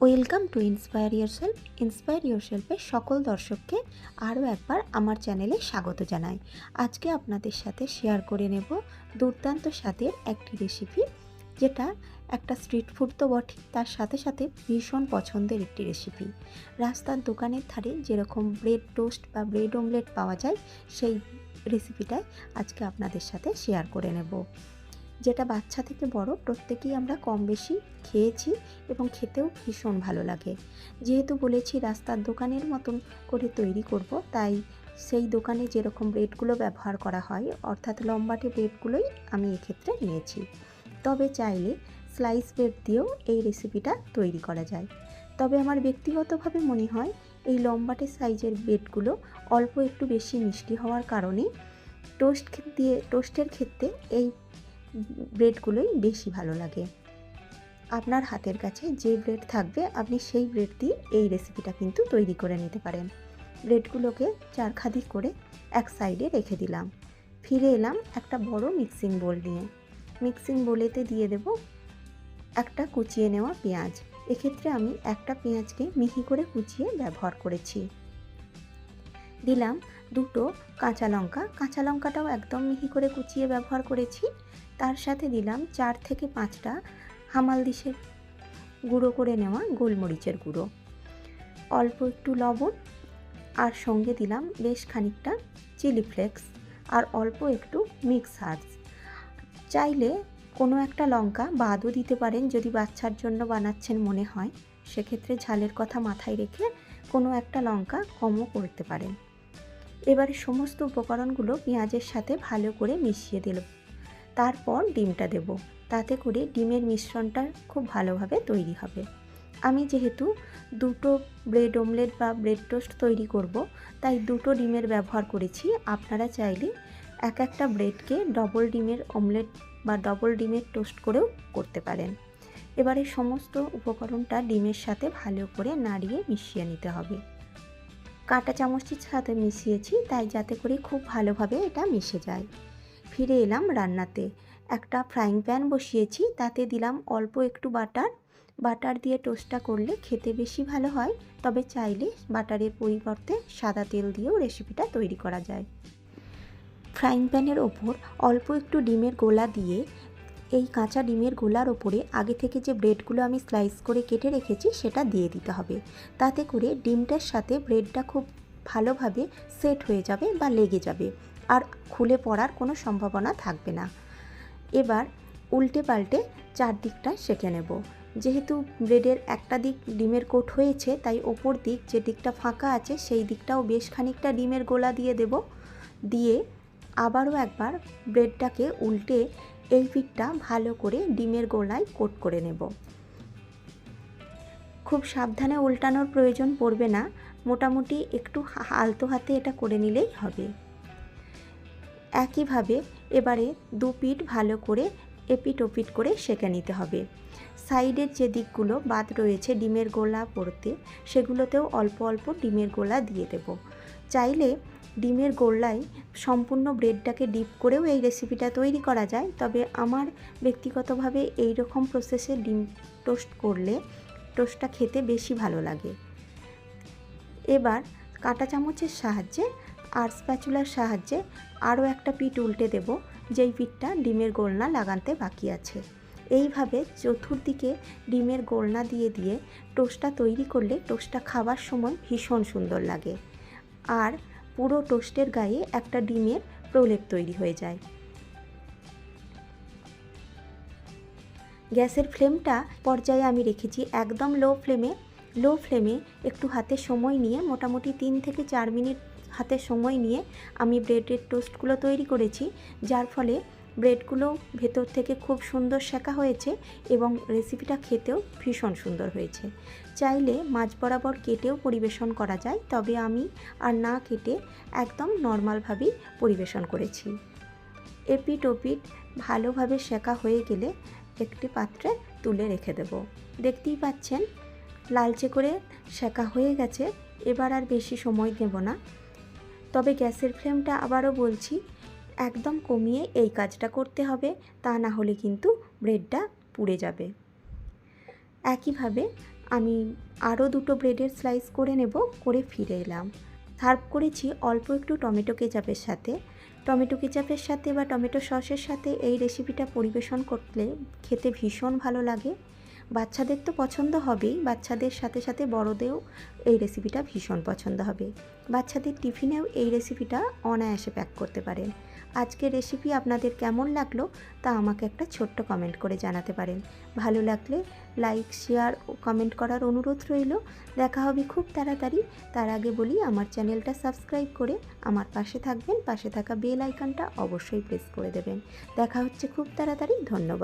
Welcome to inspire ইয়োরসেলফের সকল দর্শককে আরও একবার আমার চ্যানেলে স্বাগত জানাই। আজকে আপনাদের সাথে শেয়ার করে নেব দুর্দান্ত স্বাদের একটি রেসিপি, যেটা একটা স্ট্রিট ফুড তো বটে, তার সাথে সাথে ভীষণ পছন্দের একটি রেসিপি। রাস্তার দোকানের ধারে যেরকম ব্রেড টোস্ট বা ব্রেড অমলেট পাওয়া যায়, সেই রেসিপিটাই আজকে আপনাদের সাথে শেয়ার করে নেব, যেটা বাচ্চা থেকে বড় প্রত্যেকেই আমরা কম বেশি খেয়েছি এবং খেতেও ভীষণ ভালো লাগে। যেহেতু বলেছি রাস্তার দোকানের মতন করে তৈরি করব, তাই সেই দোকানে যেরকম ব্রেডগুলো ব্যবহার করা হয়, অর্থাৎ লম্বাটে ব্রেডগুলোই আমি এক্ষেত্রে নিয়েছি। তবে চাইলে স্লাইস ব্রেড দিয়েও এই রেসিপিটা তৈরি করা যায়। তবে আমার ব্যক্তিগতভাবে মনে হয় এই লম্বাটে সাইজের ব্রেডগুলো অল্প একটু বেশি মিষ্টি হওয়ার কারণে টোস্টের ক্ষেত্রে এই ব্রেডগুলোই বেশি ভালো লাগে। আপনার হাতের কাছে যে ব্রেড থাকবে আপনি সেই ব্রেড দিয়ে এই রেসিপিটা কিন্তু তৈরি করে নিতে পারেন। ব্রেডগুলোকে চারখাদি করে এক সাইডে রেখে দিলাম। ফিরে এলাম একটা বড় মিক্সিং বোল নিয়ে। মিক্সিং বোলেতে দিয়ে দেব একটা কুচিয়ে নেওয়া পেঁয়াজ। এক্ষেত্রে আমি একটা পেঁয়াজকে মিহি করে কুচিয়ে ব্যবহার করেছি। দিলাম দুটো কাঁচা লঙ্কা, কাঁচা লঙ্কাটাও একদম মিহি করে কুচিয়ে ব্যবহার করেছি। তার সাথে দিলাম 4 থেকে 5টা হামালদিসের গুঁড়ো করে নেওয়া গোলমরিচের গুঁড়ো, অল্প একটু লবণ, আর সঙ্গে দিলাম বেশ খানিকটা চিলি ফ্লেক্স আর অল্প একটু মিক্স হার্বস। চাইলে কোনো একটা লঙ্কা বাদও দিতে পারেন যদি বাচ্চার জন্য বানাচ্ছেন মনে হয়, সেক্ষেত্রে ঝালের কথা মাথায় রেখে কোনো একটা লঙ্কা কমও করতে পারেন। এবারে সমস্ত উপকরণগুলো পেঁয়াজের সাথে ভালো করে মিশিয়ে দিল। তারপর ডিমটা দেব, তাতে করে ডিমের মিশ্রণটা খুব ভালোভাবে তৈরি হবে। আমি যেহেতু দুটো ব্রেড অমলেট বা ব্রেড টোস্ট তৈরি করব, তাই দুটো ডিমের ব্যবহার করেছি। আপনারা চাইলে এক একটা ব্রেডকে ডবল ডিমের অমলেট বা ডবল ডিমের টোস্ট করেও করতে পারেন। এবারে সমস্ত উপকরণটা ডিমের সাথে ভালো করে নাড়িয়ে মিশিয়ে নিতে হবে। কাঁটা চামচের সাথে মিশিয়েছি, তাই যাতে করে খুব ভালোভাবে এটা মিশে যায়। ফিরে এলাম রান্নাতে। একটা ফ্রাইং প্যান বসিয়েছি, তাতে দিলাম অল্প একটু বাটার দিয়ে টোস্টটা করলে খেতে বেশি ভালো হয়। তবে চাইলে বাটারের পরিবর্তে সাদা তেল দিয়েও রেসিপিটা তৈরি করা যায়। ফ্রাইং প্যানের ওপর অল্প একটু ডিমের গোলা দিয়ে এই কাঁচা ডিমের গোলার ওপরে আগে থেকে যে ব্রেডগুলো আমি স্লাইস করে কেটে রেখেছি সেটা দিয়ে দিতে হবে। তাতে করে ডিমটার সাথে ব্রেডটা খুব ভালোভাবে সেট হয়ে যাবে বা লেগে যাবে, আর খুলে পড়ার কোনো সম্ভাবনা থাকবে না। এবার উল্টে পাল্টে চারদিকটা সেঁকে নেব। যেহেতু ব্রেডের একটা দিক ডিমের কোট হয়েছে, তাই ওপর দিক যে দিকটা ফাঁকা আছে সেই দিকটাও বেশ খানিকটা ডিমের গোলা দিয়ে দেব। দিয়ে আবারও একবার ব্রেডটাকে উল্টে এই পিঠটা ভালো করে ডিমের গোলায় কোট করে নেব। খুব সাবধানে উল্টানোর প্রয়োজন পড়বে না, মোটামুটি একটু আলতো হাতে এটা করে নিলেই হবে। একইভাবে এবারে দু পিঠ ভালো করে এপিট ওপিট করে সেঁকে নিতে হবে। সাইডের যে দিকগুলো বাদ রয়েছে ডিমের গোলা পড়তে, সেগুলোতেও অল্প অল্প ডিমের গোলা দিয়ে দেব। চাইলে ডিমের গোলায় সম্পূর্ণ ব্রেডটাকে ডিপ করেও এই রেসিপিটা তৈরি করা যায়, তবে আমার ব্যক্তিগতভাবে এই রকম প্রসেসে ডিম টোস্ট করলে টোস্টটা খেতে বেশি ভালো লাগে। এবার কাঁটা চামচের সাহায্যে আর স্প্যাচুলার সাহায্যে আরও একটা পিঠ উল্টে দেব, যেই পিঠটা ডিমের গোলনা লাগাতে বাকি আছে। এইভাবে চতুর্দিকে ডিমের গোলনা দিয়ে দিয়ে টোস্টটা তৈরি করলে টোস্টটা খাবার সময় ভীষণ সুন্দর লাগে, আর পুরো টোস্টের গায়ে একটা ডিমের প্রলেপ তৈরি হয়ে যায়। গ্যাসের ফ্লেমটা পর্যায়ে আমি রেখেছি একদম লো ফ্লেমে একটু হাতে সময় নিয়ে, মোটামুটি 3 থেকে 4 মিনিট হাতে সময় নিয়ে আমি ব্রেডের টোস্টগুলো তৈরি করেছি, যার ফলে ব্রেডগুলো ভেতর থেকে খুব সুন্দর সেঁকা হয়েছে এবং রেসিপিটা খেতেও ভীষণ সুন্দর হয়েছে। চাইলে মাঝ বরাবর কেটেও পরিবেশন করা যায়, তবে আমি আর না কেটে একদম নর্মালভাবেই পরিবেশন করেছি। এপিট ওপিট ভালোভাবে সেঁকা হয়ে গেলে একটি পাত্রে তুলে রেখে দেব। দেখতেই পাচ্ছেন লালচে করে সেঁকা হয়ে গেছে। এবার আর বেশি সময় নেব না, তবে গ্যাসের ফ্লেমটা আবারও বলছি একদম কমিয়ে এই কাজটা করতে হবে, তা না হলে কিন্তু ব্রেডটা পুড়ে যাবে। একইভাবে আমি আরও দুটো ব্রেডের স্লাইস করে নেব, করে ফিরে এলাম। সার্ভ করেছি অল্প একটু টমেটো কেচাপের সাথে। টমেটো কেচাপের সাথে বা টমেটো সসের সাথে এই রেসিপিটা পরিবেশন করলে খেতে ভীষণ ভালো লাগে। বাচ্চাদের তো পছন্দ হবেই, বাচ্চাদের সাথে সাথে বড়দেরও এই রেসিপিটা ভীষণ পছন্দ হবে। বাচ্চাদের টিফিনেও এই রেসিপিটা অনায়াসে প্যাক করতে পারেন। আজকের রেসিপি আপনাদের কেমন লাগলো তা আমাকে একটা ছোট্ট কমেন্ট করে জানাতে পারেন। ভালো লাগলে লাইক, শেয়ার ও কমেন্ট করার অনুরোধ রইল। দেখা হবে খুব তাড়াতাড়ি। তার আগে বলি, আমার চ্যানেলটা সাবস্ক্রাইব করে আমার পাশে থাকবেন। পাশে থাকা বেল আইকনটা অবশ্যই প্রেস করে দেবেন। দেখা হচ্ছে খুব তাড়াতাড়ি। ধন্যবাদ।